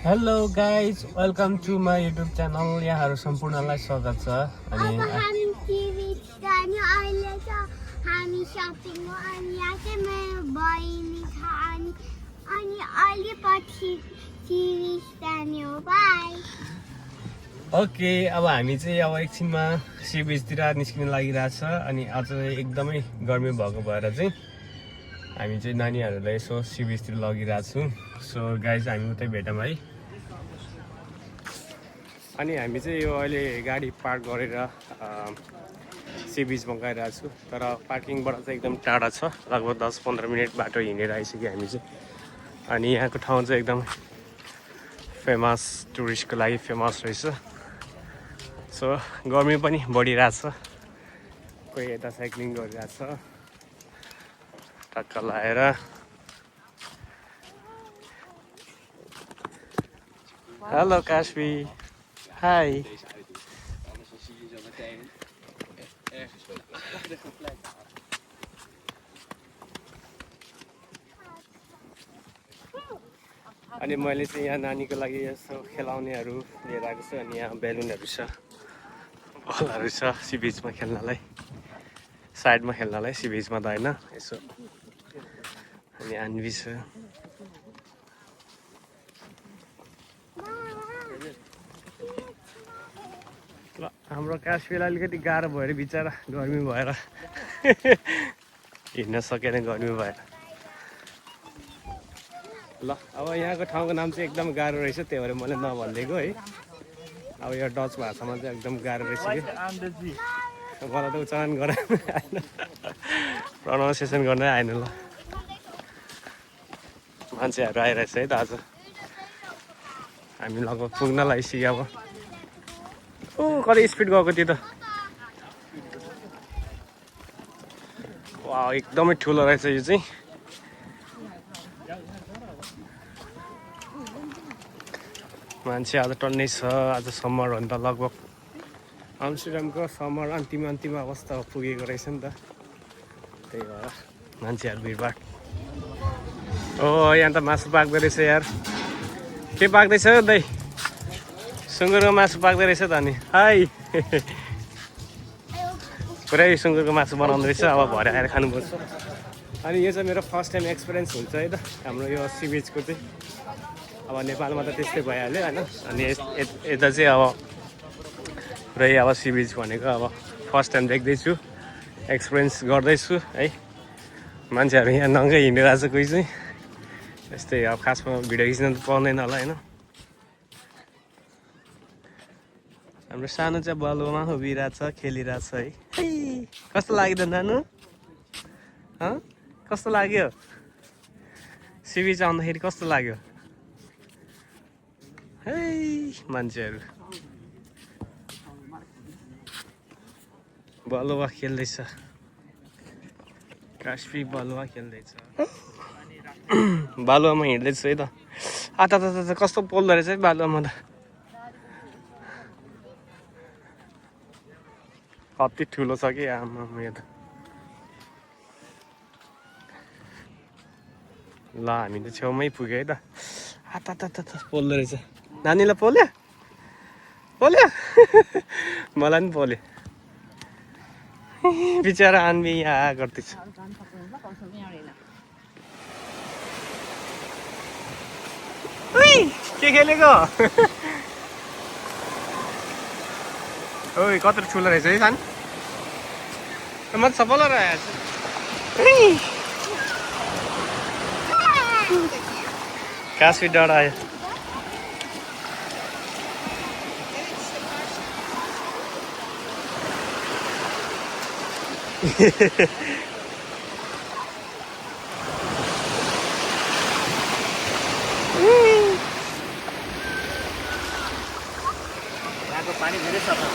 Hello guys welcome to my YouTube channel. यहाँहरू सम्पूर्णलाई स्वागत छ। अनि हामी अहिले त हामी सपिङ हो अनि यहाँ चाहिँ मेरो बहिनी छ अनि अलि पछि सिरिज जाने हो। बाई। ओके, अब हामी चाहिँ अब एकछिनमा सी बिचतिर निस्किन लागिरहेछ। अनि आज एकदमै गर्मी भएको भएर चाहिँ हामी चाहिँ नानीहरूलाई यसो सी बिचतिर लगिरहेको छु। सो गाइज हामी उतै भेटौँ है। अनि हामी चाहिँ यो अहिले गाडी पार्क गरेर सी बिचमा गइरहेको छु। तर पार्किङबाट चाहिँ एकदम टाढा छ, लगभग 10-15 मिनट बाटो हिँडेर आइसक्यो हामी चाहिँ। अनि यहाँको ठाउँ चाहिँ एकदम फेमस, टुरिस्टको लागि फेमस रहेछ। सो गर्मी पनि बढिरहेछ, कोही यता साइक्लिङ गरिरहेछ टक्क लाएर। Hello Kashvi, high. अनि मैले चाहिँ यहाँ नानीको लागि यसो खेलाउनेहरू लिएर आएको छु। अनि यहाँ बेलुनहरू छ, बलहरू छ सी बिचमा खेल्नलाई, साइडमा खेल्नलाई, सी बिचमा त होइन यसो। अनि आन्वी छ। ल हाम्रो काश्मीलाई अलिकति गाह्रो भयो अरे बिचरा, गर्मी भएर हिँड्न सकेन, गर्मी भएर। ल अब यहाँको ठाउँको नाम चाहिँ एकदम गाह्रो रहेछ, त्यही भएर मैले नभनिदिएको है। अब यो डच भाषामा चाहिँ एकदम गाह्रो रहेछ कि, गलत उच्चारण गरेर आएन, प्रनाउन्सिएसन गर्नै आएन। ल मान्छेहरू आइरहेछ है त आज, हामी लगभग पुग्न लागिसक्यो। अब कति स्पिड गएको त्यो त, वा एकदमै ठुलो रहेछ यो चाहिँ। मान्छे आज टन्नै छ। आज समर हो नि त, लगभग आम्स्टरड्यामको समर अन्तिम अवस्था पुगेको रहेछ नि त, त्यही भएर मान्छेहरू भिडभाड। ओ यहाँ त मासु पाक्दो रहेछ यार। के पाक्दैछ दाइ? सुँगुरको मासु पाक्दो रहेछ त। अनि हाई पुरै सुँगुरको मासु बनाउँदो रहेछ। अब भरे आएर खानुपर्छ। अनि यो चाहिँ मेरो फर्स्ट टाइम एक्सपिरियन्स हुन्छ है त हाम्रो यो सी बिचको चाहिँ। अब नेपालमा त त्यस्तै भइहाल्यो होइन। अनि यता चाहिँ अब पुरै अब सी बिच भनेको अब फर्स्ट टाइम देख्दैछु, एक्सपिरियन्स गर्दैछु है। मान्छेहरू यहाँ नङ्गै हिँडिरहेको छ, कोही चाहिँ यस्तै। अब खासमा भिडियो खिच्न त पाउँदैन होला होइन। हाम्रो सानो चाहिँ बलुवामा उभिरहेछ, खेलिरहेछ है। कस्तो लाग्यो त नानु? कस्तो लाग्यो? सी बिच आउँदाखेरि कस्तो लाग्यो? है मान्छेहरू बलुवा खेल्दैछ, काश्मी बलुवा खेल्दैछ। बालुवामा हिँड्दैछ है त। आता कस्तो पोल्दो रहेछ है बालुवामा त, कति ठुलो छ कि आमा यो त। ल हामी त छेउमै पुग्यो है त। आता पोल्दो रहेछ। नानीलाई पोल्यो मलाई पनि पोल्यो। बिचरा आन्वी यहाँ गर्दैछ। के खेलेको? ओइ कत्रो ठुलो रहेछ है सान, म त सबैलाई रहेछ। काश्मी डरायो। यहाँको पानी धेरै सफा छ।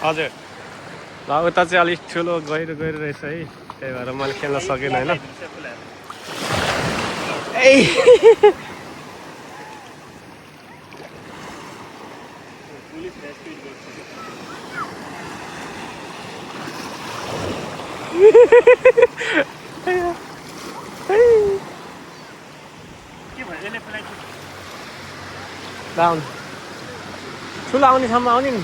हजुर, ल उता चाहिँ अलिक ठुलो गहिरो रहेछ है, त्यही भएर मैले खेल्न सकेन होइन। आउनु ठुलो आउने ठाउँमा आउने नि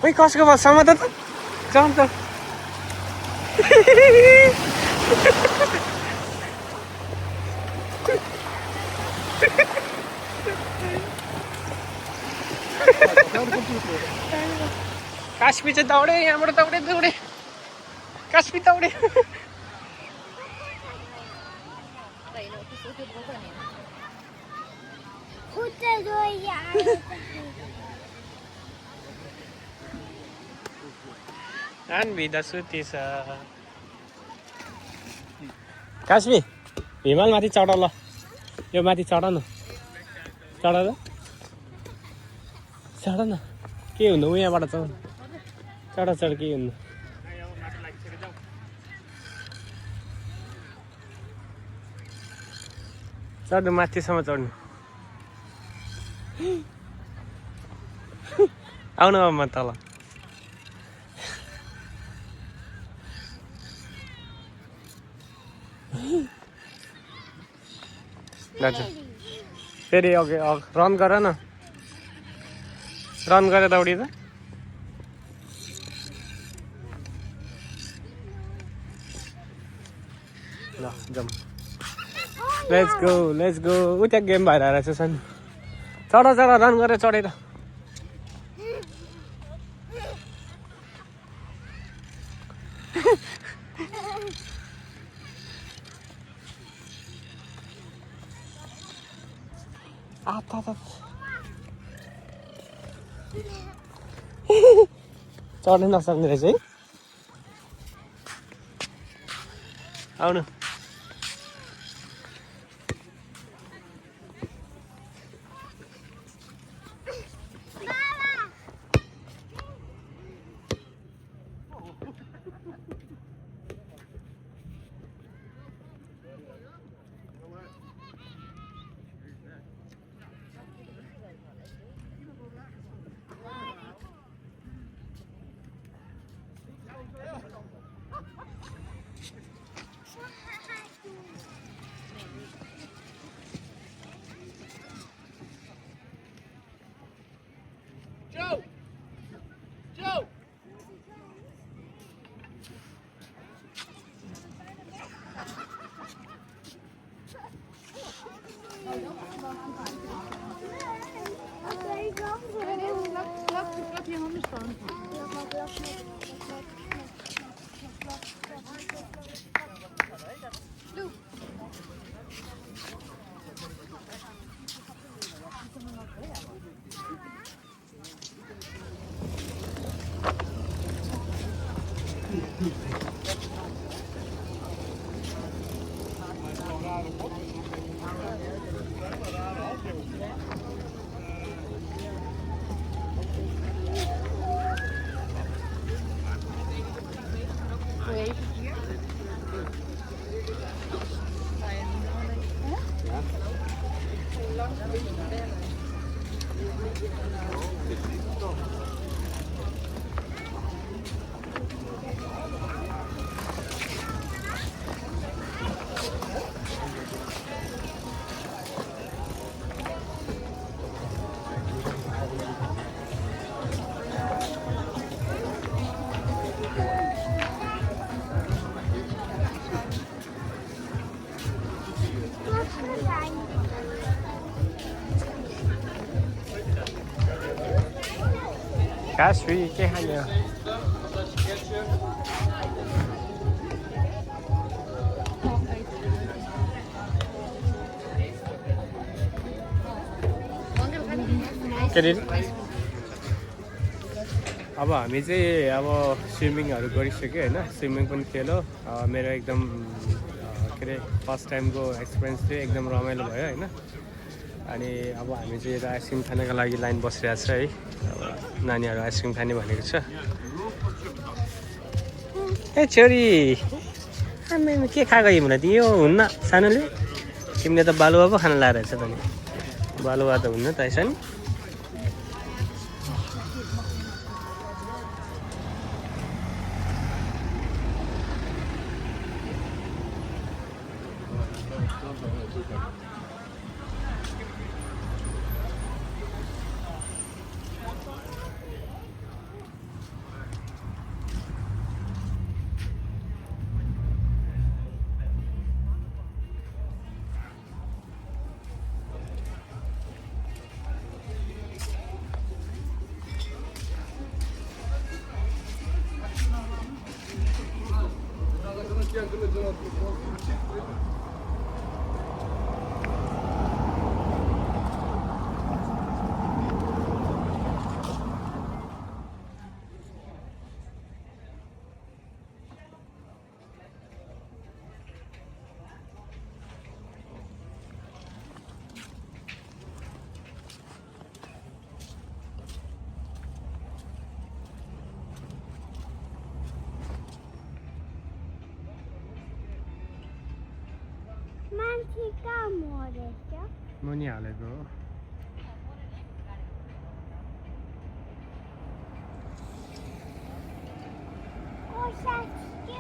Uy, कसको बस समात त जाउँ त कास्पी चाहिँ दौडे यहाँबाट दौडे दौडे कास्पी दौडे बिदा सुती छ कास्पी हिमाल माथि चढ ल यो माथि चढ न चढ ल चढ न के हुनु यहाँबाट चढ चढ चढ के हुनु चढ्नु माथिसम्म चढ्नु आउनु अब म तल दाजु फेरि अघि रन गर न रन गरेर दौडिँदा ल जाउँ लेट्स गो उ त्यहाँ गेम भएर रहेछ सानो चढ चढ रन गरेर चढेर चढ्नै नसक्ने रहेछ है आउनु घाँस छुई के खाने हो के अरे अब हामी चाहिँ अब स्विमिङहरू गरिसक्यो होइन स्विमिङ पनि खेल्यो मेरो एकदम के अरे फर्स्ट टाइमको एक्सपिरियन्स चाहिँ एकदम रमाइलो भयो होइन अनि अब हामी चाहिँ यता आइसक्रिम खानको लागि लाइन बसिरहेको छ है अब नानीहरू आइसक्रिम खाने भनेको छ ए छोरी आम्मै के खाएको हिउँला यो हुन्न सानोले तिमीले त बालुवा पो खान लाएर रहेछ त नि बालुवा त हुन्न त यसो नि मान्छे कहाँ मरेछ मुनि हालेको ओ साथी के